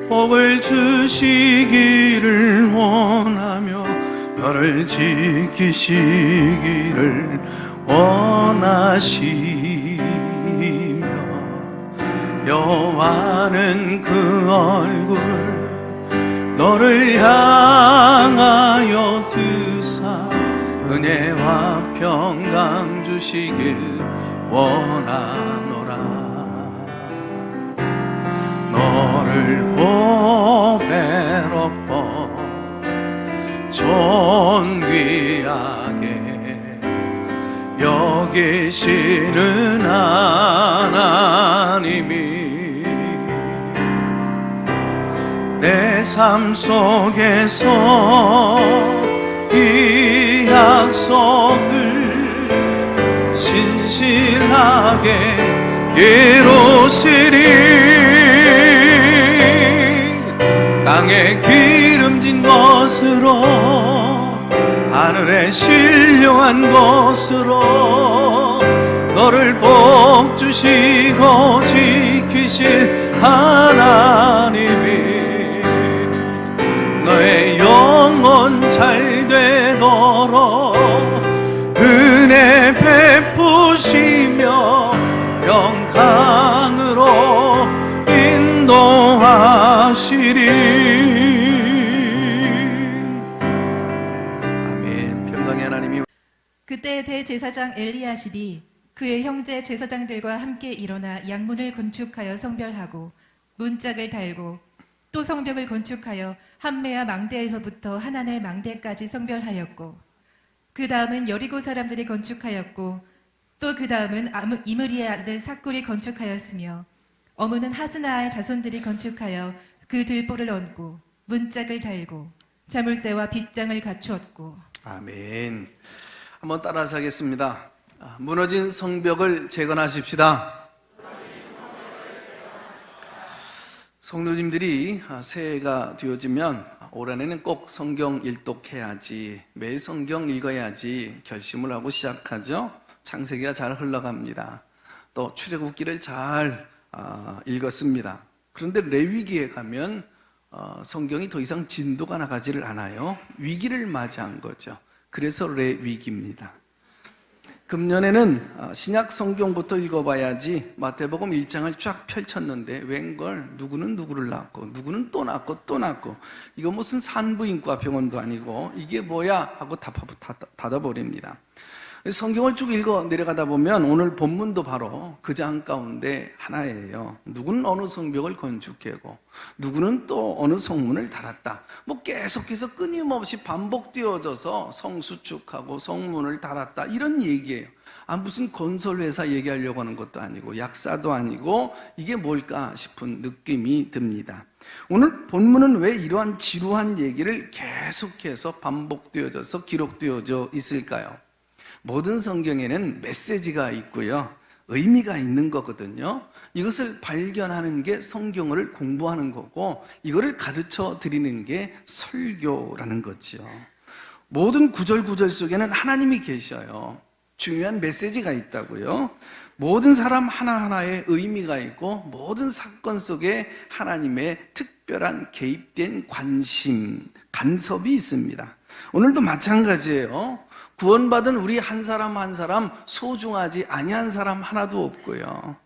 복을 주시기를 원하며 너를 지키시기를 원하시며 여호와는 그 얼굴을 너를 향하여 드사 은혜와 평강 주시길 원하노라. 너를 보배롭고 존귀하게 여기시는 하나님이 내 삶 속에서 이 약속을 신실하게 이루시리. 땅에 기름진 것으로 하늘에 신령한 것으로 너를 복 주시고 지키실 하나님이 너의 영혼 잘 되도록 은혜 베푸시며 평강으로 인도하시리. 아멘. 평강의 하나님이. 그때 대제사장 엘리야십이 그의 형제 제사장들과 함께 일어나 양문을 건축하여 성별하고 문짝을 달고 또 성벽을 건축하여 함메아 망대에서부터 하나넬 망대까지 성별하였고 그 다음은 여리고 사람들이 건축하였고 또 그 다음은 이므리의 아들 삭굴이 건축하였으며 어무는 하스나의 자손들이 건축하여 그 들보를 얹고 문짝을 달고 자물쇠와 빗장을 갖추었고. 아멘. 한번 따라서 하겠습니다. 무너진 성벽을 재건하십시다. 성도님들이 새해가 되어지면 올 한해는 꼭 성경 일독해야지, 매일 성경 읽어야지 결심을 하고 시작하죠. 창세기가 잘 흘러갑니다. 또 출애굽기를 잘 읽었습니다. 그런데 레위기에 가면 성경이 더 이상 진도가 나가지를 않아요. 위기를 맞이한 거죠. 그래서 레위기입니다. 금년에는 신약 성경부터 읽어봐야지 마태복음 1장을 쫙 펼쳤는데 웬걸 누구는 누구를 낳고 누구는 또 낳고 또 낳고 이거 무슨 산부인과 병원도 아니고 이게 뭐야 하고 닫아버립니다. 성경을 쭉 읽어 내려가다 보면 오늘 본문도 바로 그 장 가운데 하나예요. 누구는 어느 성벽을 건축하고 누구는 또 어느 성문을 달았다. 뭐 계속해서 끊임없이 반복되어져서 성수축하고 성문을 달았다 이런 얘기예요. 무슨 건설회사 얘기하려고 하는 것도 아니고 약사도 아니고 이게 뭘까 싶은 느낌이 듭니다. 오늘 본문은 왜 이러한 지루한 얘기를 계속해서 반복되어져서 기록되어져 있을까요? 모든 성경에는 메시지가 있고요, 의미가 있는 거거든요. 이것을 발견하는 게 성경을 공부하는 거고 이거를 가르쳐 드리는 게 설교라는 거죠. 모든 구절 속에는 하나님이 계셔요. 중요한 메시지가 있다고요. 모든 사람 하나하나에 의미가 있고 모든 사건 속에 하나님의 특별한 개입된 관심, 간섭이 있습니다. 오늘도 마찬가지예요. 구원받은 우리 한 사람 한 사람 소중하지 아니한 사람 하나도 없고요.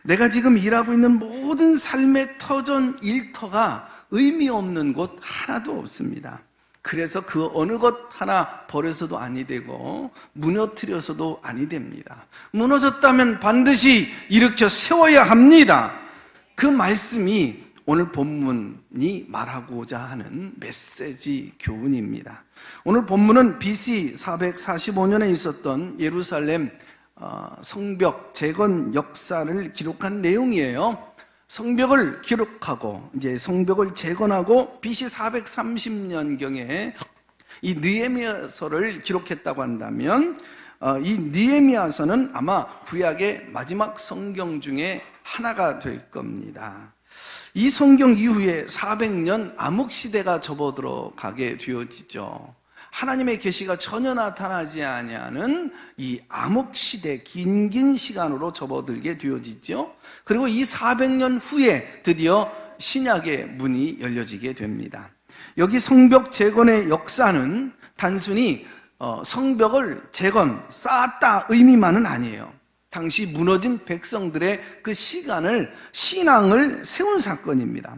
내가 지금 일하고 있는 모든 삶의 터전 일터가 의미 없는 곳 하나도 없습니다. 그래서 그 어느 것 하나 버려서도 아니 되고 무너뜨려서도 아니 됩니다. 무너졌다면 반드시 일으켜 세워야 합니다. 그 말씀이 오늘 본문이 말하고자 하는 메시지 교훈입니다. 오늘 본문은 BC 445년에 있었던 예루살렘 성벽 재건 역사를 기록한 내용이에요. 성벽을 기록하고 이제 성벽을 재건하고 BC 430년경에 이 느헤미야서를 기록했다고 한다면 이 느헤미야서는 아마 구약의 마지막 성경 중에 하나가 될 겁니다. 이 성경 이후에 400년 암흑시대가 접어들어가게 되어지죠. 하나님의 계시가 전혀 나타나지 아니하는 이 암흑시대, 긴 시간으로 접어들게 되어지죠. 그리고 이 400년 후에 드디어 신약의 문이 열려지게 됩니다. 여기 성벽 재건의 역사는 단순히 성벽을 쌓았다 의미만은 아니에요. 당시 무너진 백성들의 그 신앙을 세운 사건입니다.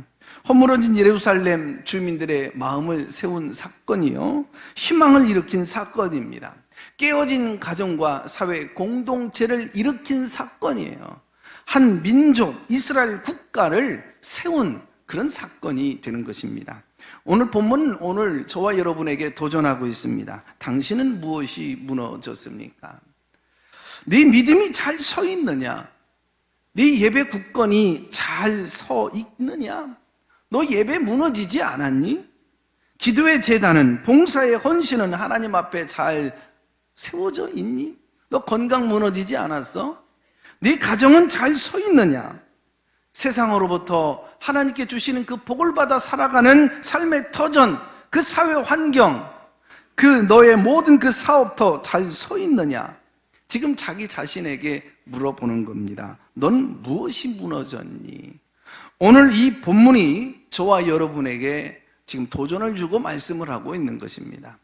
허물어진 예루살렘 주민들의 마음을 세운 사건이요, 희망을 일으킨 사건입니다. 깨어진 가정과 사회 공동체를 일으킨 사건이에요. 한 민족, 이스라엘 국가를 세운 그런 사건이 되는 것입니다. 오늘 본문은 오늘 저와 여러분에게 도전하고 있습니다. 당신은 무엇이 무너졌습니까? 네 믿음이 잘 서 있느냐? 네 예배 굳건히 잘 서 있느냐? 너 예배 무너지지 않았니? 기도의 제단은, 봉사의 헌신은 하나님 앞에 잘 세워져 있니? 너 건강 무너지지 않았어? 네 가정은 잘 서 있느냐? 세상으로부터 하나님께 주시는 그 복을 받아 살아가는 삶의 터전, 그 사회 환경, 그 너의 모든 그 사업도 잘 서 있느냐? 지금 자기 자신에게 물어보는 겁니다. 넌 무엇이 무너졌니? 오늘 이 본문이 저와 여러분에게 지금 도전을 주고 말씀을 하고 있는 것입니다.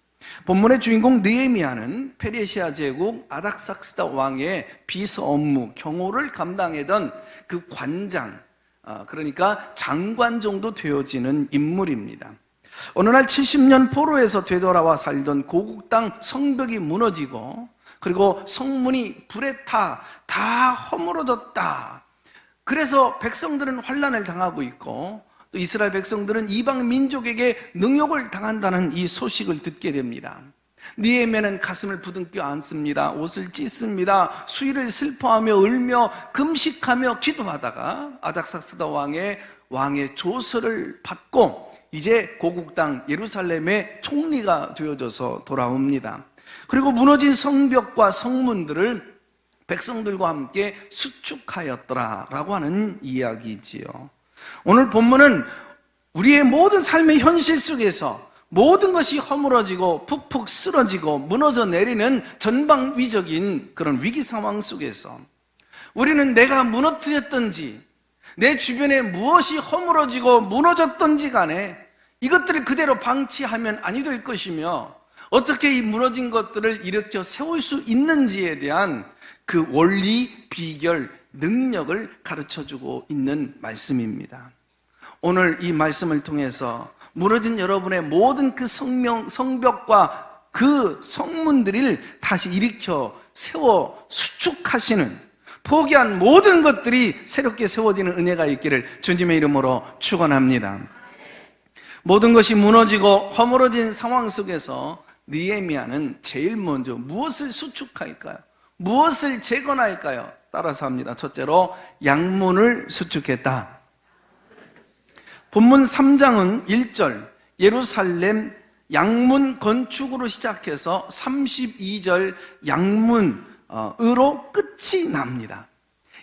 본문의 주인공 느헤미야는 페르시아 제국 아닥삭스다 왕의 비서 업무, 경호를 감당하던 그 관장, 그러니까 장관 정도 되어지는 인물입니다. 어느 날 70년 포로에서 되돌아와 살던 고국 땅 성벽이 무너지고, 그리고 성문이 불에 다 허물어졌다. 그래서 백성들은 환난을 당하고 있고, 또 이스라엘 백성들은 이방 민족에게 능욕을 당한다는 이 소식을 듣게 됩니다. 느헤미야는 가슴을 부둥켜 안습니다. 옷을 찢습니다. 수일을 슬퍼하며 울며 금식하며 기도하다가 아닥삭스다 왕의 조서를 받고 이제 고국 땅 예루살렘의 총리가 되어져서 돌아옵니다. 그리고 무너진 성벽과 성문들을 백성들과 함께 수축하였더라라고 하는 이야기지요. 오늘 본문은 우리의 모든 삶의 현실 속에서 모든 것이 허물어지고 푹푹 쓰러지고 무너져 내리는 전방위적인 그런 위기 상황 속에서 우리는 내가 무너뜨렸던지, 내 주변에 무엇이 허물어지고 무너졌던지 간에 이것들을 그대로 방치하면 아니 될 것이며, 어떻게 이 무너진 것들을 일으켜 세울 수 있는지에 대한 그 원리, 비결, 능력을 가르쳐주고 있는 말씀입니다. 오늘 이 말씀을 통해서 무너진 여러분의 모든 그 성벽과 그 성문들을 다시 일으켜 세워 수축하시는, 포기한 모든 것들이 새롭게 세워지는 은혜가 있기를 주님의 이름으로 축원합니다. 모든 것이 무너지고 허물어진 상황 속에서 느헤미야는 제일 먼저 무엇을 수축할까요? 무엇을 재건할까요? 따라서 합니다. 첫째로 양문을 수축했다. 본문 3장은 1절 예루살렘 양문 건축으로 시작해서 32절 양문으로 끝이 납니다.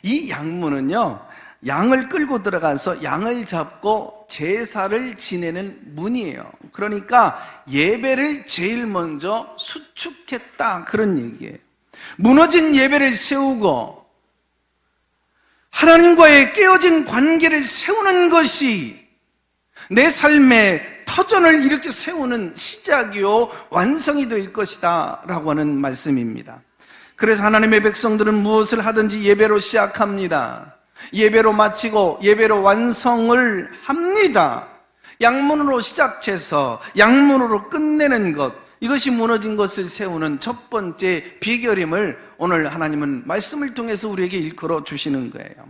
이 양문은요, 양을 끌고 들어가서 양을 잡고 제사를 지내는 문이에요. 그러니까 예배를 제일 먼저 수축했다, 그런 얘기예요. 무너진 예배를 세우고 하나님과의 깨어진 관계를 세우는 것이 내 삶의 터전을 이렇게 세우는 시작이요 완성이 될 것이다 라고 하는 말씀입니다. 그래서 하나님의 백성들은 무엇을 하든지 예배로 시작합니다. 예배로 마치고 예배로 완성을 합니다. 양문으로 시작해서 양문으로 끝내는 것, 이것이 무너진 것을 세우는 첫 번째 비결임을 오늘 하나님은 말씀을 통해서 우리에게 일컬어 주시는 거예요.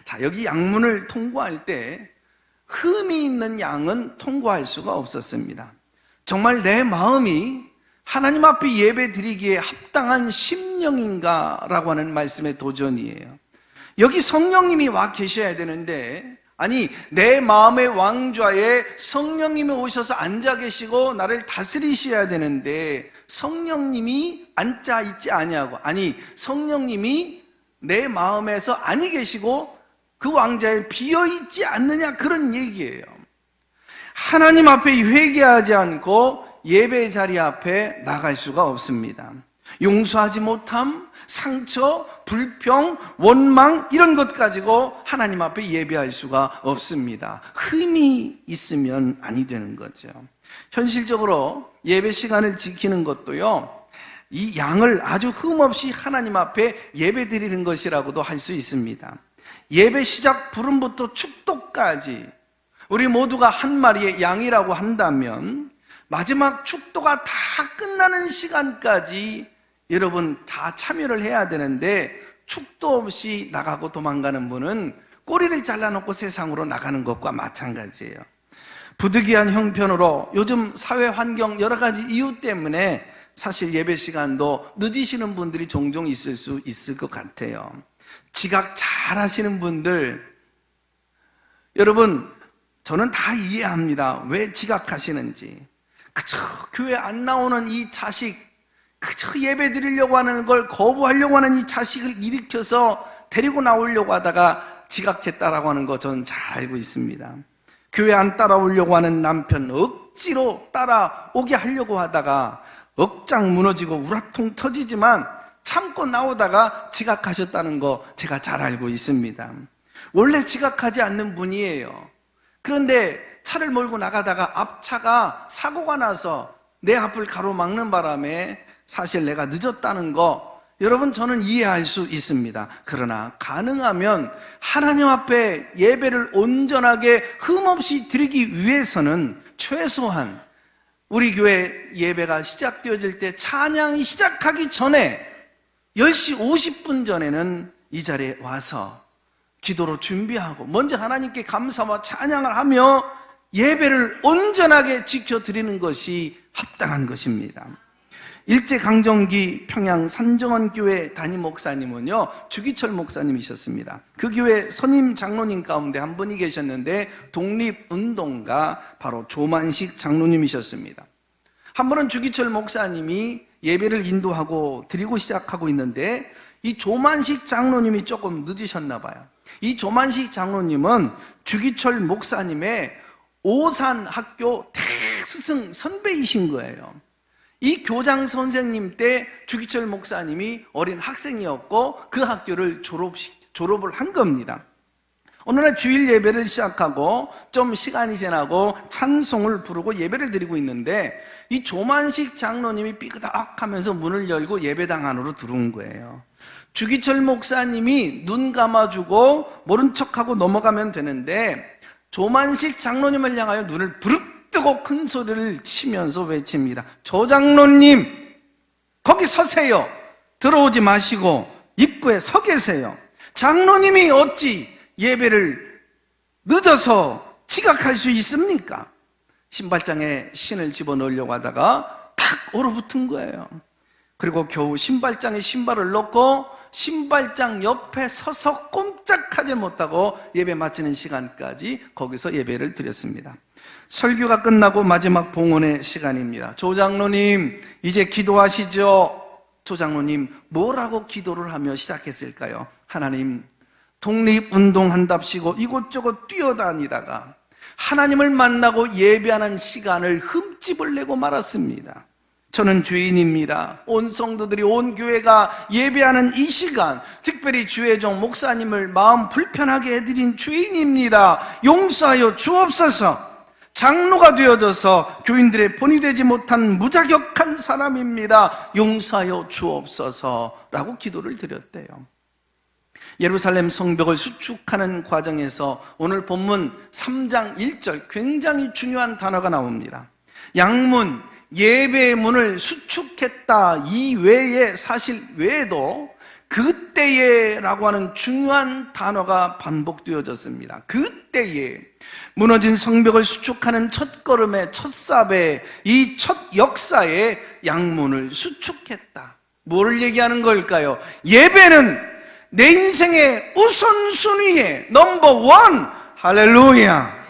자, 여기 양문을 통과할 때 흠이 있는 양은 통과할 수가 없었습니다. 정말 내 마음이 하나님 앞에 예배 드리기에 합당한 심령인가 라고 하는 말씀의 도전이에요. 여기 성령님이 와 계셔야 되는데, 아니 내 마음의 왕좌에 성령님이 오셔서 앉아 계시고 나를 다스리셔야 되는데 성령님이 앉아 있지 아니하고, 아니 성령님이 내 마음에서 아니 계시고 그 왕좌에 비어 있지 않느냐, 그런 얘기예요. 하나님 앞에 회개하지 않고 예배 자리 앞에 나갈 수가 없습니다. 용서하지 못함, 상처, 불평, 원망 이런 것 가지고 하나님 앞에 예배할 수가 없습니다. 흠이 있으면 아니 되는 거죠. 현실적으로 예배 시간을 지키는 것도요, 이 양을 아주 흠없이 하나님 앞에 예배 드리는 것이라고도 할 수 있습니다. 예배 시작 부름부터 축도까지 우리 모두가 한 마리의 양이라고 한다면 마지막 축도가 다 끝나는 시간까지 여러분 다 참여를 해야 되는데, 축도 없이 나가고 도망가는 분은 꼬리를 잘라놓고 세상으로 나가는 것과 마찬가지예요. 부득이한 형편으로 요즘 사회 환경 여러 가지 이유 때문에 사실 예배 시간도 늦으시는 분들이 종종 있을 수 있을 것 같아요. 지각 잘 하시는 분들, 여러분 저는 다 이해합니다. 왜 지각하시는지. 그저 교회 안 나오는 이 자식, 그저 예배 드리려고 하는 걸 거부하려고 하는 이 자식을 일으켜서 데리고 나오려고 하다가 지각했다라고 하는 거 저는 잘 알고 있습니다. 교회 안 따라오려고 하는 남편 억지로 따라오게 하려고 하다가 억장 무너지고 우라통 터지지만 참고 나오다가 지각하셨다는 거 제가 잘 알고 있습니다. 원래 지각하지 않는 분이에요. 그런데 차를 몰고 나가다가 앞차가 사고가 나서 내 앞을 가로막는 바람에 사실 내가 늦었다는 거, 여러분 저는 이해할 수 있습니다. 그러나 가능하면 하나님 앞에 예배를 온전하게 흠없이 드리기 위해서는 최소한 우리 교회 예배가 시작되어질 때 찬양이 시작하기 전에 10시 50분 전에는 이 자리에 와서 기도로 준비하고 먼저 하나님께 감사와 찬양을 하며 예배를 온전하게 지켜드리는 것이 합당한 것입니다. 일제강점기 평양 산정원교회 담임 목사님은요, 주기철 목사님이셨습니다. 그 교회 선임 장로님 가운데 한 분이 계셨는데 독립운동가 바로 조만식 장로님이셨습니다. 한 번은 주기철 목사님이 예배를 인도하고 드리고 시작하고 있는데 이 조만식 장로님이 조금 늦으셨나 봐요. 이 조만식 장로님은 주기철 목사님의 오산학교 대스승 선배이신 거예요. 이 교장 선생님 때 주기철 목사님이 어린 학생이었고 그 학교를 졸업을 한 겁니다. 어느 날 주일 예배를 시작하고 좀 시간이 지나고 찬송을 부르고 예배를 드리고 있는데 이 조만식 장로님이 삐그덕 하면서 문을 열고 예배당 안으로 들어온 거예요. 주기철 목사님이 눈 감아주고 모른 척하고 넘어가면 되는데 조만식 장로님을 향하여 눈을 부릅뜨고 큰 소리를 치면서 외칩니다. 조 장로님, 거기 서세요. 들어오지 마시고 입구에 서 계세요. 장로님이 어찌 예배를 늦어서 지각할 수 있습니까? 신발장에 신을 집어넣으려고 하다가 탁 얼어붙은 거예요. 그리고 겨우 신발장에 신발을 넣고 신발장 옆에 서서 꼼짝하지 못하고 예배 마치는 시간까지 거기서 예배를 드렸습니다. 설교가 끝나고 마지막 봉헌의 시간입니다. 조 장로님, 이제 기도하시죠. 조 장로님 뭐라고 기도를 하며 시작했을까요? 하나님, 독립운동한답시고 이곳저곳 뛰어다니다가 하나님을 만나고 예배하는 시간을 흠집을 내고 말았습니다. 저는 죄인입니다. 온 성도들이, 온 교회가 예배하는 이 시간, 특별히 주의 종 목사님을 마음 불편하게 해드린 죄인입니다. 용서하여 주옵소서. 장로가 되어져서 교인들의 본이 되지 못한 무자격한 사람입니다. 용서하여 주옵소서 라고 기도를 드렸대요. 예루살렘 성벽을 수축하는 과정에서 오늘 본문 3장 1절 굉장히 중요한 단어가 나옵니다. 양문, 예배의 문을 수축했다 이외에 사실 외에도 그때에 라고 하는 중요한 단어가 반복되어졌습니다. 그때에 무너진 성벽을 수축하는 첫걸음의 첫삽에 이 첫 역사에 양문을 수축했다. 뭐를 얘기하는 걸까요? 예배는 내 인생의 우선순위의 넘버원. 할렐루야.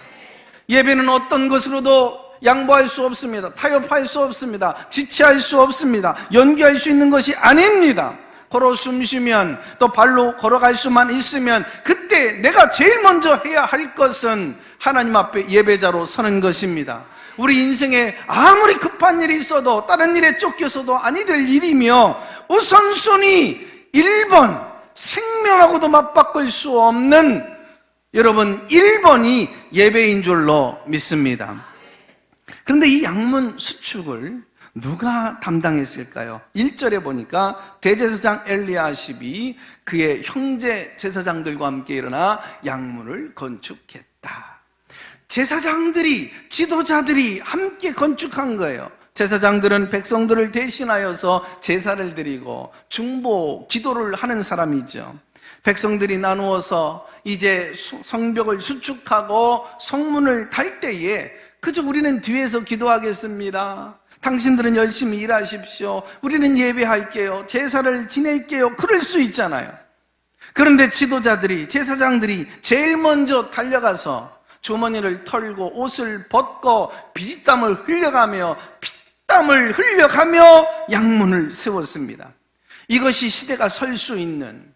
예배는 어떤 것으로도 양보할 수 없습니다. 타협할 수 없습니다. 지체할 수 없습니다. 연기할 수 있는 것이 아닙니다. 걸어 숨쉬면 또 발로 걸어갈 수만 있으면 그때 내가 제일 먼저 해야 할 것은 하나님 앞에 예배자로 서는 것입니다. 우리 인생에 아무리 급한 일이 있어도 다른 일에 쫓겨서도 아니 될 일이며 우선순위 1번, 생명하고도 맞바꿀 수 없는 여러분 1번이 예배인 줄로 믿습니다. 그런데 이 양문 수축을 누가 담당했을까요? 1절에 보니까 대제사장 엘리야십이 그의 형제 제사장들과 함께 일어나 양문을 건축했다. 제사장들이, 지도자들이 함께 건축한 거예요. 제사장들은 백성들을 대신하여서 제사를 드리고 중보, 기도를 하는 사람이죠. 백성들이 나누어서 이제 성벽을 수축하고 성문을 달 때에 그저 우리는 뒤에서 기도하겠습니다. 당신들은 열심히 일하십시오. 우리는 예배할게요. 제사를 지낼게요. 그럴 수 있잖아요. 그런데 지도자들이, 제사장들이 제일 먼저 달려가서 주머니를 털고 옷을 벗고 피땀을 흘려가며 양문을 세웠습니다. 이것이 시대가 설 수 있는,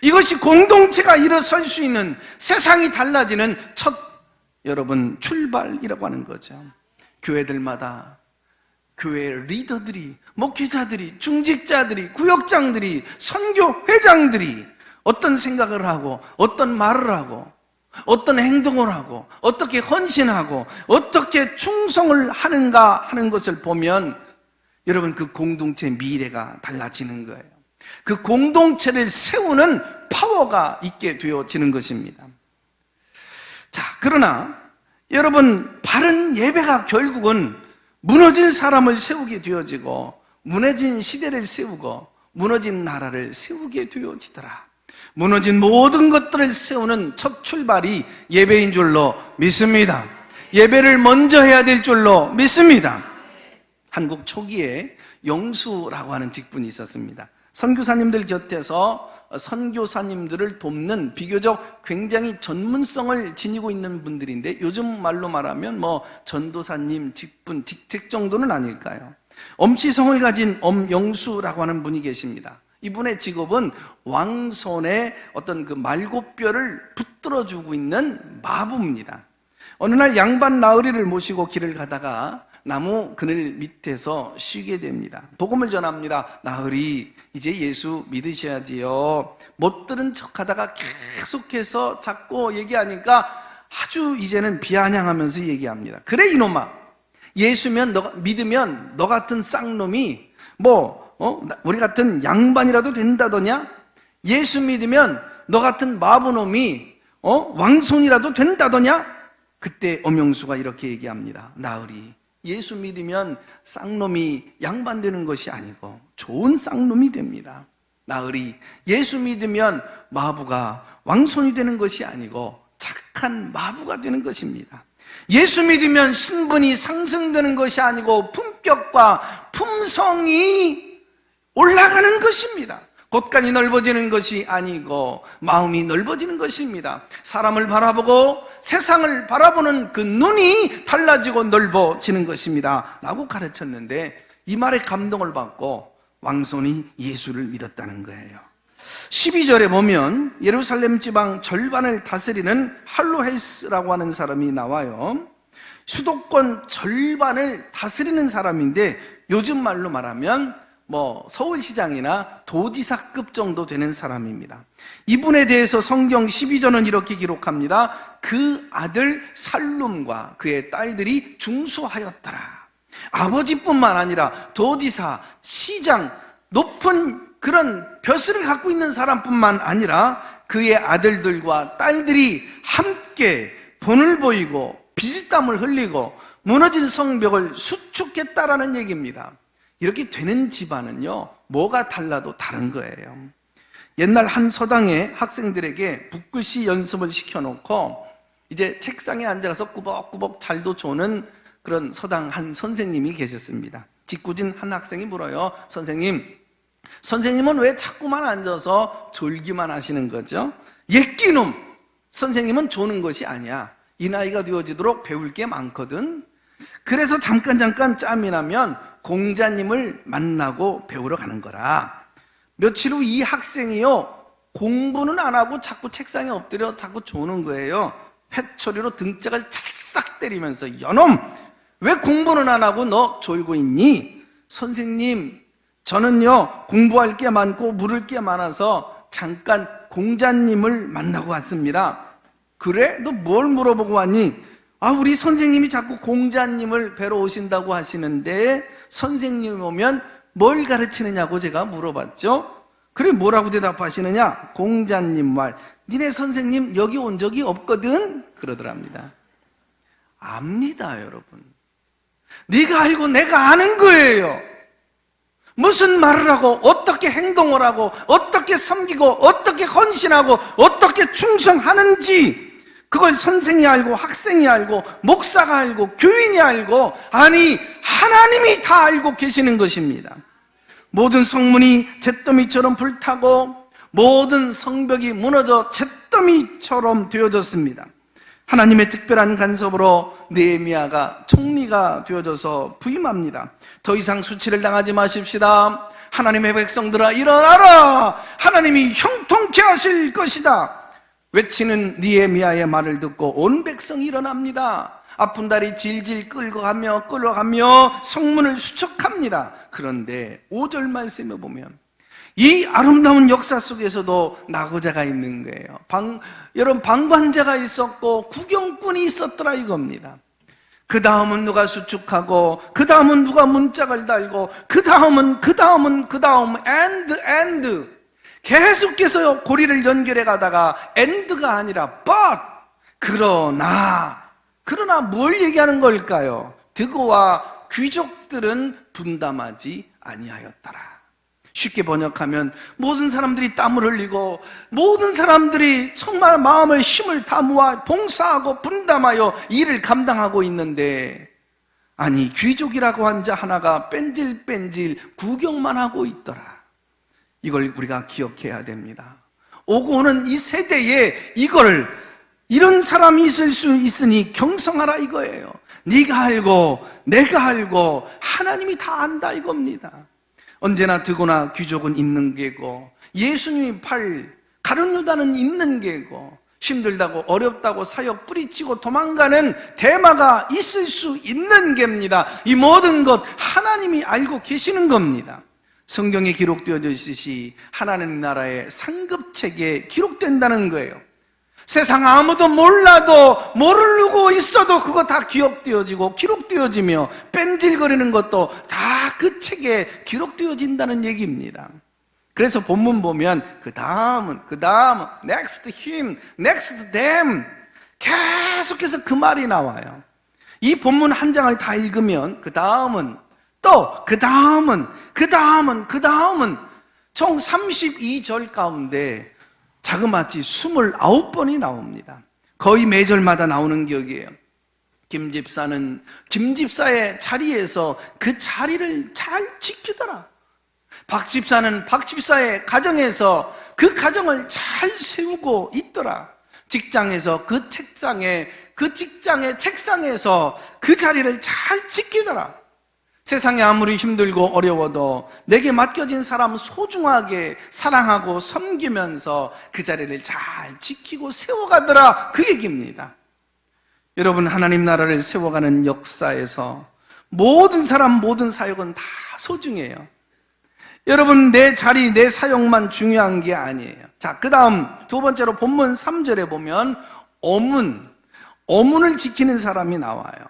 이것이 공동체가 일어설 수 있는, 세상이 달라지는 첫 여러분 출발이라고 하는 거죠. 교회들마다 교회 리더들이, 목회자들이, 중직자들이, 구역장들이, 선교회장들이 어떤 생각을 하고 어떤 말을 하고 어떤 행동을 하고 어떻게 헌신하고 어떻게 충성을 하는가 하는 것을 보면 여러분 그 공동체 미래가 달라지는 거예요. 그 공동체를 세우는 파워가 있게 되어지는 것입니다. 자, 그러나 여러분 바른 예배가 결국은 무너진 사람을 세우게 되어지고 무너진 시대를 세우고 무너진 나라를 세우게 되어지더라. 무너진 모든 것들을 세우는 첫 출발이 예배인 줄로 믿습니다. 예배를 먼저 해야 될 줄로 믿습니다. 한국 초기에 영수라고 하는 직분이 있었습니다. 선교사님들 곁에서 선교사님들을 돕는 비교적 굉장히 전문성을 지니고 있는 분들인데 요즘 말로 말하면 전도사님 직분, 직책 정도는 아닐까요? 엄치성을 가진 엄영수라고 하는 분이 계십니다. 이분의 직업은 왕손에 어떤 그 말고뼈를 붙들어주고 있는 마부입니다. 어느 날 양반 나으리를 모시고 길을 가다가 나무 그늘 밑에서 쉬게 됩니다. 복음을 전합니다. 나으리, 이제 예수 믿으셔야지요. 못 들은 척하다가 계속해서 자꾸 얘기하니까 아주 이제는 비아냥하면서 얘기합니다. 그래 이놈아, 믿으면 너 같은 쌍놈이 우리 같은 양반이라도 된다더냐? 예수 믿으면 너 같은 마부놈이 왕손이라도 된다더냐? 그때 엄영수가 이렇게 얘기합니다. 나으리, 예수 믿으면 쌍놈이 양반 되는 것이 아니고 좋은 쌍놈이 됩니다. 나으리, 예수 믿으면 마부가 왕손이 되는 것이 아니고 착한 마부가 되는 것입니다. 예수 믿으면 신분이 상승되는 것이 아니고 품격과 품성이 올라가는 것입니다. 곳간이 넓어지는 것이 아니고 마음이 넓어지는 것입니다. 사람을 바라보고 세상을 바라보는 그 눈이 달라지고 넓어지는 것입니다 라고 가르쳤는데 이 말에 감동을 받고 왕손이 예수를 믿었다는 거예요. 12절에 보면 예루살렘 지방 절반을 다스리는 할로헬스라고 하는 사람이 나와요. 수도권 절반을 다스리는 사람인데 요즘 말로 말하면 서울시장이나 도지사급 정도 되는 사람입니다. 이분에 대해서 성경 12절은 이렇게 기록합니다. 그 아들 살룸과 그의 딸들이 중수하였더라. 아버지뿐만 아니라 도지사, 시장, 높은 그런 벼슬을 갖고 있는 사람뿐만 아니라 그의 아들들과 딸들이 함께 본을 보이고 피땀을 흘리고 무너진 성벽을 수축했다라는 얘기입니다. 이렇게 되는 집안은요, 뭐가 달라도 다른 거예요. 옛날 한 서당에 학생들에게 붓글씨 연습을 시켜놓고 이제 책상에 앉아서 꾸벅꾸벅 잘도 조는 그런 서당 한 선생님이 계셨습니다. 짓궂은 한 학생이 물어요. 선생님은 왜 자꾸만 앉아서 졸기만 하시는 거죠? 옛기놈, 선생님은 조는 것이 아니야. 이 나이가 되어지도록 배울 게 많거든. 그래서 잠깐 짬이 나면 공자님을 만나고 배우러 가는 거라. 며칠 후 이 학생이요, 공부는 안 하고 자꾸 책상에 엎드려 자꾸 조는 거예요. 회초리로 등짝을 찰싹 때리면서 여놈 왜 공부는 안 하고 너 졸고 있니? 선생님 저는요 공부할 게 많고 물을 게 많아서 잠깐 공자님을 만나고 왔습니다. 그래? 너 뭘 물어보고 왔니? 우리 선생님이 자꾸 공자님을 뵈러 오신다고 하시는데 선생님 오면 뭘 가르치느냐고 제가 물어봤죠. 그래 뭐라고 대답하시느냐? 공자님 말 니네 선생님 여기 온 적이 없거든 그러더랍니다. 압니다 여러분. 네가 알고 내가 아는 거예요. 무슨 말을 하고 어떻게 행동을 하고 어떻게 섬기고 어떻게 헌신하고 어떻게 충성하는지 그걸 선생이 알고 학생이 알고 목사가 알고 교인이 알고 아니 하나님이 다 알고 계시는 것입니다. 모든 성문이 잿더미처럼 불타고 모든 성벽이 무너져 잿더미처럼 되어졌습니다. 하나님의 특별한 간섭으로 느헤미야가 총리가 되어져서 부임합니다. 더 이상 수치를 당하지 마십시다. 하나님의 백성들아 일어나라. 하나님이 형통케 하실 것이다. 외치는 느헤미야의 말을 듣고 온 백성이 일어납니다. 아픈 다리 질질 끌어가며 성문을 수척합니다. 그런데 5절 말씀에 보면 이 아름다운 역사 속에서도 낙오자가 있는 거예요. 여러분 방관자가 있었고 구경꾼이 있었더라 이겁니다. 그 다음은 누가 수축하고 그 다음은 누가 문짝을 달고 그 다음은 and 계속해서 고리를 연결해 가다가 end가 아니라 but 그러나 뭘 얘기하는 걸까요? 드고와 귀족들은 분담하지 아니하였더라. 쉽게 번역하면 모든 사람들이 땀을 흘리고 모든 사람들이 정말 마음을 힘을 다 모아 봉사하고 분담하여 일을 감당하고 있는데 아니 귀족이라고 한 자 하나가 뺀질뺀질 구경만 하고 있더라. 이걸 우리가 기억해야 됩니다. 오고 오는 이 세대에 이런 사람이 있을 수 있으니 경성하라 이거예요. 네가 알고 내가 알고 하나님이 다 안다 이겁니다. 언제나 드고나 귀족은 있는 게고 예수님이 가룟 유다는 있는 게고 힘들다고 어렵다고 사역 뿌리치고 도망가는 대마가 있을 수 있는 게입니다. 이 모든 것 하나님이 알고 계시는 겁니다. 성경에 기록되어져 있듯이 하나님 나라의 상급책에 기록된다는 거예요. 세상 아무도 몰라도 모르고 있어도 그거 다 기억되어지고 기록되어지며 뺀질거리는 것도 다 그 책에 기록되어진다는 얘기입니다. 그래서 본문 보면 그 다음은 next him, next them 계속해서 그 말이 나와요. 이 본문 한 장을 다 읽으면 그 다음은 총 32절 가운데 자그마치 29번이 나옵니다. 거의 매절마다 나오는 기억이에요. 김 집사의 자리에서 그 자리를 잘 지키더라. 박 집사는 박 집사의 가정에서 그 가정을 잘 세우고 있더라. 직장에서 그 직장의 책상에서 그 자리를 잘 지키더라. 세상이 아무리 힘들고 어려워도 내게 맡겨진 사람 소중하게 사랑하고 섬기면서 그 자리를 잘 지키고 세워가더라 그 얘기입니다. 여러분 하나님 나라를 세워가는 역사에서 모든 사람 모든 사역은 다 소중해요. 여러분 내 자리 내 사역만 중요한 게 아니에요. 자, 그 다음 두 번째로 본문 3절에 보면 어문을 지키는 사람이 나와요.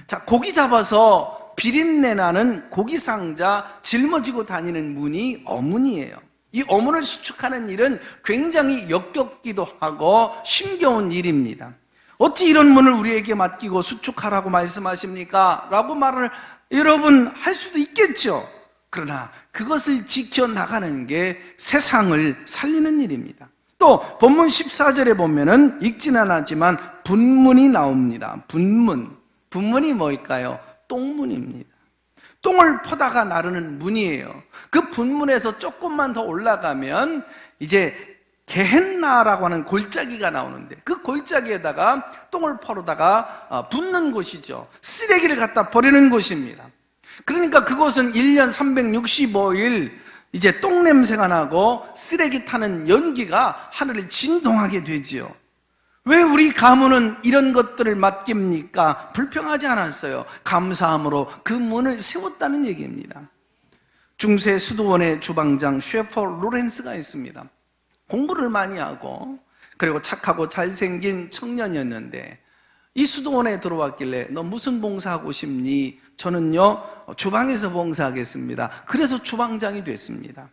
자, 고기 잡아서 비린내 나는 고기 상자 짊어지고 다니는 문이 어문이에요. 이 어문을 수축하는 일은 굉장히 역겹기도 하고 힘겨운 일입니다. 어찌 이런 문을 우리에게 맡기고 수축하라고 말씀하십니까? 라고 말을 여러분 할 수도 있겠죠. 그러나 그것을 지켜나가는 게 세상을 살리는 일입니다. 또 본문 14절에 보면은 읽지는 않았지만 분문이 나옵니다. 분문이 뭘까요? 똥문입니다. 똥을 퍼다가 나르는 문이에요. 그 분문에서 조금만 더 올라가면 이제 게헨나라고 하는 골짜기가 나오는데 그 골짜기에다가 똥을 퍼러다가 붓는 곳이죠. 쓰레기를 갖다 버리는 곳입니다. 그러니까 그곳은 1년 365일 이제 똥 냄새가 나고 쓰레기 타는 연기가 하늘을 진동하게 되지요. 왜 우리 가문은 이런 것들을 맡깁니까? 불평하지 않았어요. 감사함으로 그 문을 세웠다는 얘기입니다. 중세 수도원의 주방장 셰퍼 로렌스가 있습니다. 공부를 많이 하고 그리고 착하고 잘생긴 청년이었는데 이 수도원에 들어왔길래 너 무슨 봉사하고 싶니? 저는요 주방에서 봉사하겠습니다. 그래서 주방장이 됐습니다.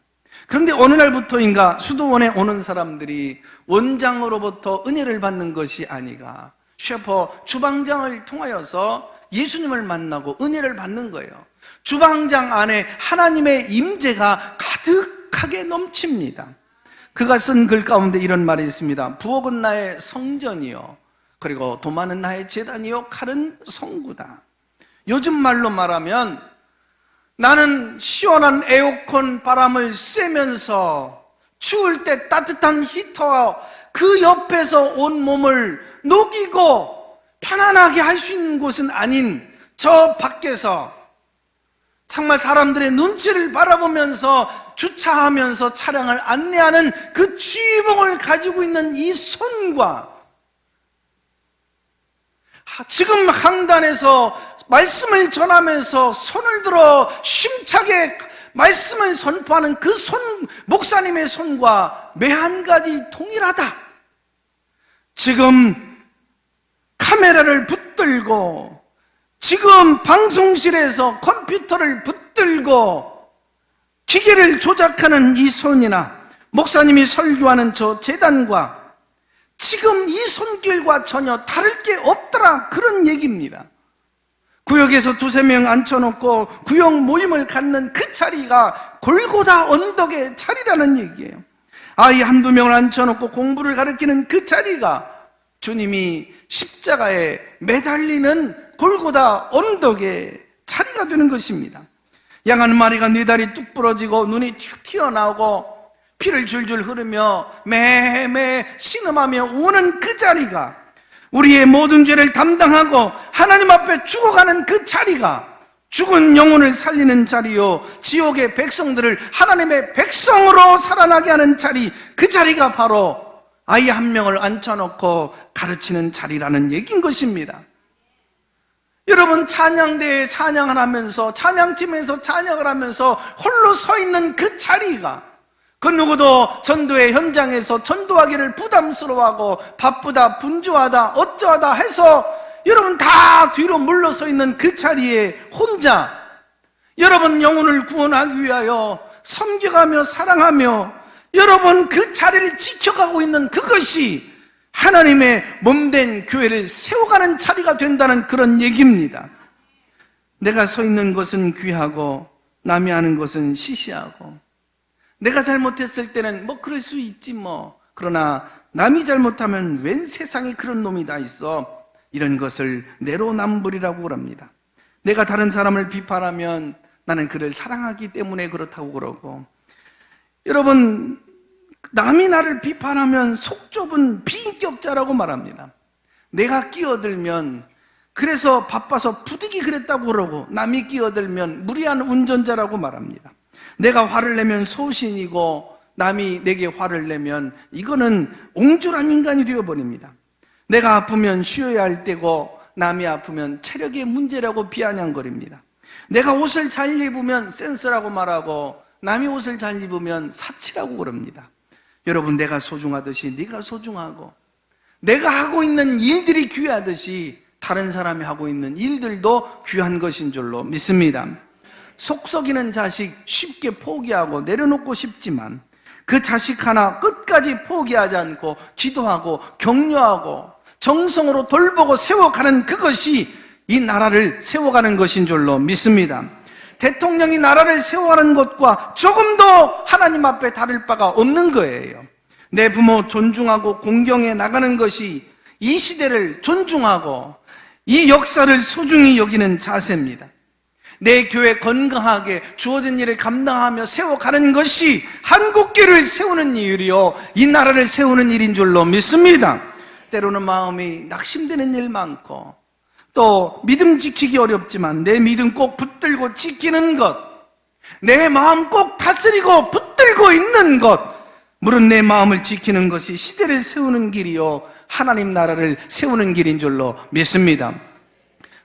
그런데 어느 날부터인가 수도원에 오는 사람들이 원장으로부터 은혜를 받는 것이 아니라 셰퍼 주방장을 통하여서 예수님을 만나고 은혜를 받는 거예요. 주방장 안에 하나님의 임재가 가득하게 넘칩니다. 그가 쓴 글 가운데 이런 말이 있습니다. 부엌은 나의 성전이요 그리고 도마는 나의 제단이요 칼은 성구다. 요즘 말로 말하면 나는 시원한 에어컨 바람을 쐬면서 추울 때 따뜻한 히터 그 옆에서 온 몸을 녹이고 편안하게 할 수 있는 곳은 아닌 저 밖에서 정말 사람들의 눈치를 바라보면서 주차하면서 차량을 안내하는 그 주의봉을 가지고 있는 이 손과 지금 강단에서 말씀을 전하면서 손을 들어 힘차게 말씀을 선포하는 그 손, 목사님의 손과 매 한 가지 동일하다. 지금 카메라를 붙들고 지금 방송실에서 컴퓨터를 붙들고 기계를 조작하는 이 손이나 목사님이 설교하는 저 제단과 지금 이 손길과 전혀 다를 게 없더라 그런 얘기입니다. 구역에서 두세 명 앉혀놓고 구역 모임을 갖는 그 자리가 골고다 언덕의 자리라는 얘기예요. 아이 한두 명을 앉혀놓고 공부를 가르치는 그 자리가 주님이 십자가에 매달리는 골고다 언덕의 자리가 되는 것입니다. 양 한 마리가 네 다리 뚝 부러지고 눈이 툭 튀어나오고 피를 줄줄 흐르며 매매 신음하며 우는 그 자리가 우리의 모든 죄를 담당하고 하나님 앞에 죽어가는 그 자리가 죽은 영혼을 살리는 자리요 지옥의 백성들을 하나님의 백성으로 살아나게 하는 자리, 그 자리가 바로 아이 한 명을 앉혀놓고 가르치는 자리라는 얘기인 것입니다. 여러분, 찬양대에 찬양을 하면서 찬양팀에서 찬양을 하면서 홀로 서 있는 그 자리가 그 누구도 전도의 현장에서 전도하기를 부담스러워하고 바쁘다 분주하다 어쩌하다 해서 여러분 다 뒤로 물러서 있는 그 자리에 혼자 여러분 영혼을 구원하기 위하여 섬겨가며 사랑하며 여러분 그 자리를 지켜가고 있는 그것이 하나님의 몸된 교회를 세워가는 자리가 된다는 그런 얘기입니다. 내가 서 있는 것은 귀하고 남이 하는 것은 시시하고 내가 잘못했을 때는 뭐 그럴 수 있지 뭐, 그러나 남이 잘못하면 웬 세상에 그런 놈이 다 있어, 이런 것을 내로남불이라고 그럽니다. 내가 다른 사람을 비판하면 나는 그를 사랑하기 때문에 그렇다고 그러고, 여러분 남이 나를 비판하면 속 좁은 비인격자라고 말합니다. 내가 끼어들면 그래서 바빠서 부득이 그랬다고 그러고, 남이 끼어들면 무리한 운전자라고 말합니다. 내가 화를 내면 소신이고 남이 내게 화를 내면 이거는 옹졸한 인간이 되어버립니다. 내가 아프면 쉬어야 할 때고 남이 아프면 체력의 문제라고 비아냥거립니다. 내가 옷을 잘 입으면 센스라고 말하고 남이 옷을 잘 입으면 사치라고 그럽니다. 여러분, 내가 소중하듯이 네가 소중하고 내가 하고 있는 일들이 귀하듯이 다른 사람이 하고 있는 일들도 귀한 것인 줄로 믿습니다. 속 썩이는 자식 쉽게 포기하고 내려놓고 싶지만 그 자식 하나 끝까지 포기하지 않고 기도하고 격려하고 정성으로 돌보고 세워가는 그것이 이 나라를 세워가는 것인 줄로 믿습니다. 대통령이 나라를 세워가는 것과 조금도 하나님 앞에 다를 바가 없는 거예요. 내 부모 존중하고 공경해 나가는 것이 이 시대를 존중하고 이 역사를 소중히 여기는 자세입니다. 내 교회 건강하게 주어진 일을 감당하며 세워가는 것이 한국교회를 세우는 일이요 이 나라를 세우는 일인 줄로 믿습니다. 때로는 마음이 낙심되는 일 많고 또 믿음 지키기 어렵지만 내 믿음 꼭 붙들고 지키는 것, 내 마음 꼭 다스리고 붙들고 있는 것, 물은 내 마음을 지키는 것이 시대를 세우는 길이요 하나님 나라를 세우는 길인 줄로 믿습니다.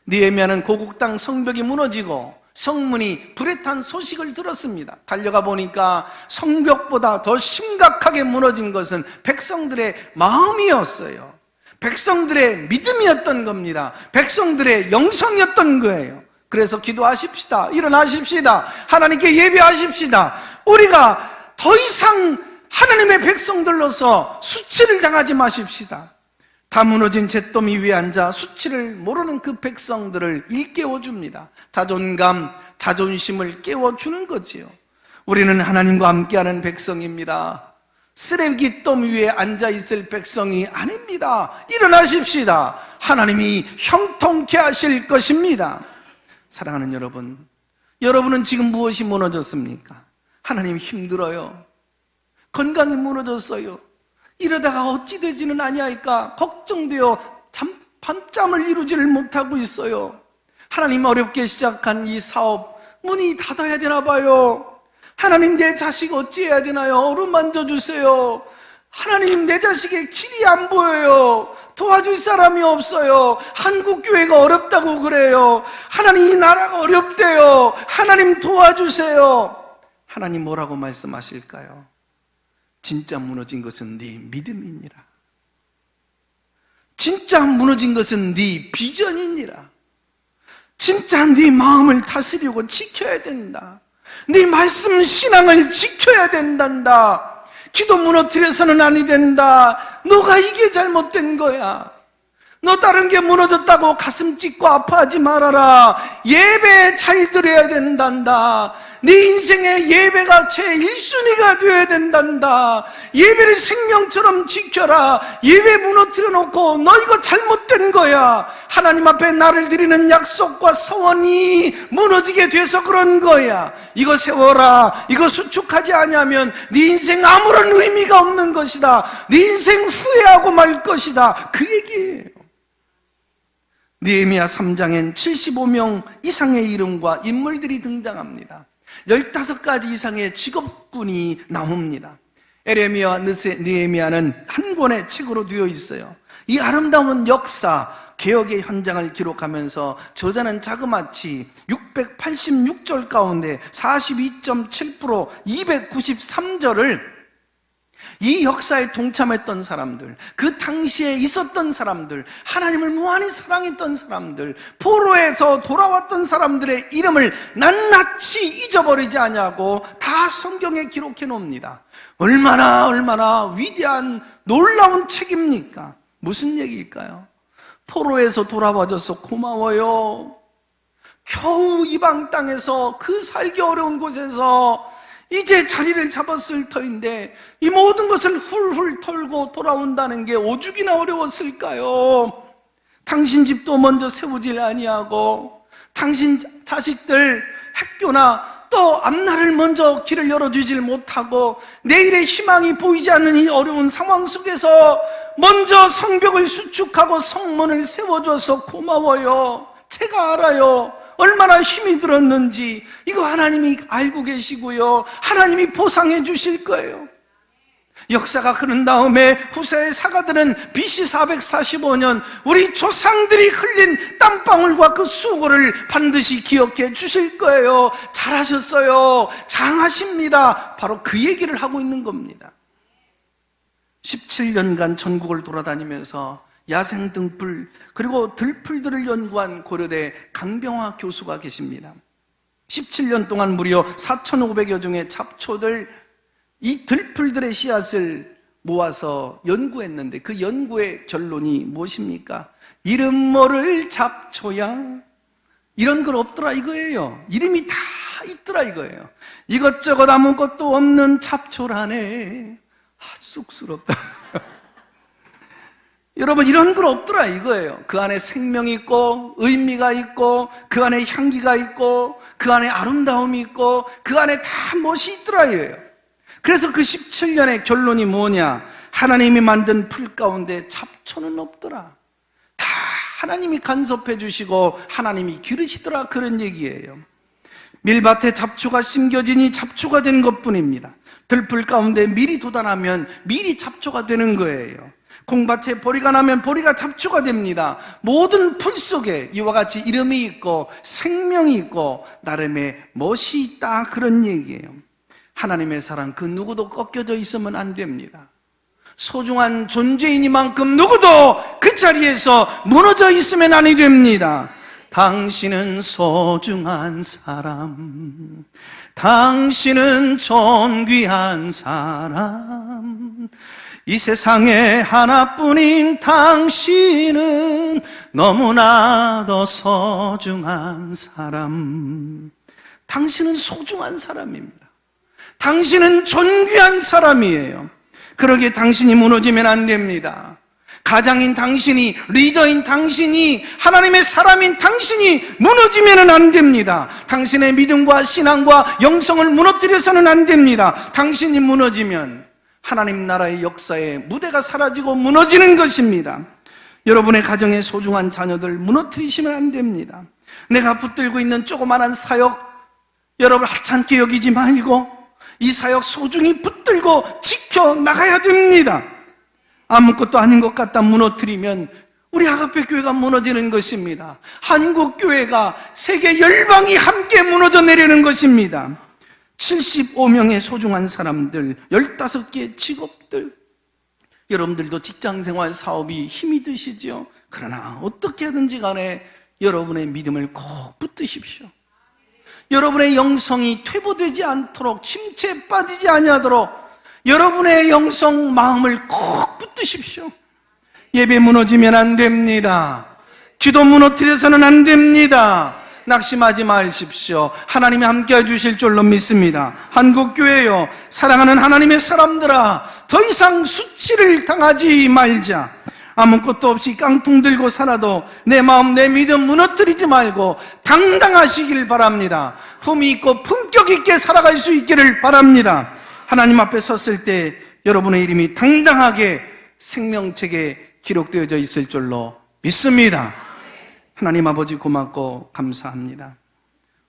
느헤미야는 고국 땅 성벽이 무너지고 성문이 불에 탄 소식을 들었습니다. 달려가 보니까 성벽보다 더 심각하게 무너진 것은 백성들의 마음이었어요. 백성들의 믿음이었던 겁니다. 백성들의 영성이었던 거예요. 그래서 기도하십시다. 일어나십시다. 하나님께 예배하십시다. 우리가 더 이상 하나님의 백성들로서 수치를 당하지 마십시다. 다 무너진 잿더미 위에 앉아 수치를 모르는 그 백성들을 일깨워줍니다. 자존감, 자존심을 깨워주는 거지요. 우리는 하나님과 함께하는 백성입니다. 쓰레기더미 위에 앉아있을 백성이 아닙니다. 일어나십시다. 하나님이 형통케 하실 것입니다. 사랑하는 여러분, 여러분은 지금 무엇이 무너졌습니까? 하나님 힘들어요. 건강이 무너졌어요. 이러다가 어찌 되지는 아니할까 걱정되어 밤잠을 이루지를 못하고 있어요. 하나님 어렵게 시작한 이 사업 문이 닫아야 되나 봐요. 하나님 내 자식 어찌해야 되나요? 어루만져 주세요. 하나님 내 자식의 길이 안 보여요. 도와줄 사람이 없어요. 한국교회가 어렵다고 그래요. 하나님 이 나라가 어렵대요. 하나님 도와주세요. 하나님 뭐라고 말씀하실까요? 진짜 무너진 것은 네 믿음이니라. 진짜 무너진 것은 네 비전이니라. 진짜 네 마음을 다스리고 지켜야 된다. 네 말씀 신앙을 지켜야 된단다. 기도 무너뜨려서는 아니 된다. 너가 이게 잘못된 거야. 너 다른 게 무너졌다고 가슴 찢고 아파하지 말아라. 예배 잘 드려야 된단다. 네 인생의 예배가 제1순위가 되어야 된단다. 예배를 생명처럼 지켜라. 예배 무너뜨려 놓고 너 이거 잘못된 거야. 하나님 앞에 나를 드리는 약속과 서원이 무너지게 돼서 그런 거야. 이거 세워라. 이거 수축하지 않으면 네 인생 아무런 의미가 없는 것이다. 네 인생 후회하고 말 것이다. 그 얘기예요. 느헤미야 3장엔 75명 이상의 이름과 인물들이 등장합니다. 15가지 이상의 직업군이 나옵니다. 에레미야와 느헤미야는 한 권의 책으로 되어 있어요. 이 아름다운 역사, 개혁의 현장을 기록하면서 저자는 자그마치 686절 가운데 42.7% 293절을 이 역사에 동참했던 사람들, 그 당시에 있었던 사람들, 하나님을 무한히 사랑했던 사람들, 포로에서 돌아왔던 사람들의 이름을 낱낱이 잊어버리지 않냐고 다 성경에 기록해 놓습니다. 얼마나 위대한 놀라운 책입니까? 무슨 얘기일까요? 포로에서 돌아와줘서 고마워요. 겨우 이방 땅에서 그 살기 어려운 곳에서 이제 자리를 잡았을 터인데 이 모든 것을 훌훌 털고 돌아온다는 게 오죽이나 어려웠을까요? 당신 집도 먼저 세우질 아니하고 당신 자식들 학교나 또 앞날을 먼저 길을 열어주질 못하고 내일의 희망이 보이지 않는 이 어려운 상황 속에서 먼저 성벽을 수축하고 성문을 세워줘서 고마워요. 제가 알아요. 얼마나 힘이 들었는지 이거 하나님이 알고 계시고요. 하나님이 보상해 주실 거예요. 역사가 흐른 다음에 후세의 사가들은 BC 445년 우리 조상들이 흘린 땀방울과 그 수고를 반드시 기억해 주실 거예요. 잘하셨어요. 장하십니다. 바로 그 얘기를 하고 있는 겁니다. 17년간 전국을 돌아다니면서 야생 등불 그리고 들풀들을 연구한 고려대 강병화 교수가 계십니다. 17년 동안 무려 4,500여 종의 잡초들 이 들풀들의 씨앗을 모아서 연구했는데 그 연구의 결론이 무엇입니까? 이름 모를 잡초야. 이런 걸 없더라 이거예요. 이름이 다 있더라 이거예요. 이것저것 아무것도 없는 잡초라네. 쑥스럽다. 여러분 이런 걸 없더라 이거예요. 그 안에 생명이 있고 의미가 있고 그 안에 향기가 있고 그 안에 아름다움이 있고 그 안에 다 멋이 있더라 이거예요. 그래서 그 17년의 결론이 뭐냐? 하나님이 만든 풀 가운데 잡초는 없더라. 다 하나님이 간섭해 주시고 하나님이 기르시더라 그런 얘기예요. 밀밭에 잡초가 심겨지니 잡초가 된 것뿐입니다. 들풀 가운데 밀이 돋아나면 밀이 잡초가 되는 거예요. 콩밭에 보리가 나면 보리가 잡초가 됩니다. 모든 풀 속에 이와 같이 이름이 있고 생명이 있고 나름의 멋이 있다, 그런 얘기예요. 하나님의 사랑 그 누구도 꺾여져 있으면 안 됩니다. 소중한 존재이니만큼 누구도 그 자리에서 무너져 있으면 아니 됩니다. 당신은 소중한 사람, 당신은 존귀한 사람, 이 세상에 하나뿐인 당신은 너무나도 소중한 사람. 당신은 소중한 사람입니다. 당신은 존귀한 사람이에요. 그러기에 당신이 무너지면 안 됩니다. 가장인 당신이, 리더인 당신이, 하나님의 사람인 당신이 무너지면 안 됩니다. 당신의 믿음과 신앙과 영성을 무너뜨려서는 안 됩니다. 당신이 무너지면 하나님 나라의 역사에 무대가 사라지고 무너지는 것입니다. 여러분의 가정의 소중한 자녀들 무너뜨리시면 안 됩니다. 내가 붙들고 있는 조그마한 사역, 여러분 하찮게 여기지 말고 이 사역 소중히 붙들고 지켜나가야 됩니다. 아무것도 아닌 것 같다 무너뜨리면 우리 아가페 교회가 무너지는 것입니다. 한국 교회가 세계 열방이 함께 무너져 내리는 것입니다. 75명의 소중한 사람들, 15개의 직업들, 여러분들도 직장생활 사업이 힘이 드시죠? 그러나 어떻게 하든지 간에 여러분의 믿음을 꼭 붙드십시오. 여러분의 영성이 퇴보되지 않도록, 침체에 빠지지 아니하도록 여러분의 영성 마음을 꼭 붙드십시오. 예배 무너지면 안 됩니다. 기도 무너뜨려서는 안 됩니다. 낙심하지 마십시오. 하나님이 함께 해주실 줄로 믿습니다. 한국교회요, 사랑하는 하나님의 사람들아, 더 이상 수치를 당하지 말자. 아무것도 없이 깡통 들고 살아도 내 마음, 내 믿음 무너뜨리지 말고 당당하시길 바랍니다. 품위 있고 품격 있게 살아갈 수 있기를 바랍니다. 하나님 앞에 섰을 때 여러분의 이름이 당당하게 생명책에 기록되어져 있을 줄로 믿습니다. 하나님 아버지 고맙고 감사합니다.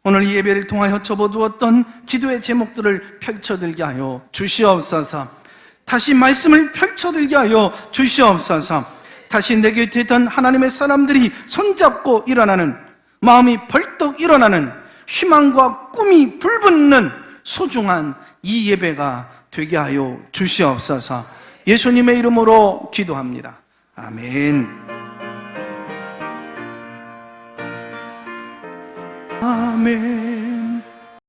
오늘 이 예배를 통하여 접어두었던 기도의 제목들을 펼쳐들게 하여 주시옵소서. 다시 말씀을 펼쳐들게 하여 주시옵소서. 다시 내 곁에 있던 하나님의 사람들이 손잡고 일어나는, 마음이 벌떡 일어나는, 희망과 꿈이 불붙는 소중한 이 예배가 되게 하여 주시옵소서. 예수님의 이름으로 기도합니다. 아멘. 아멘.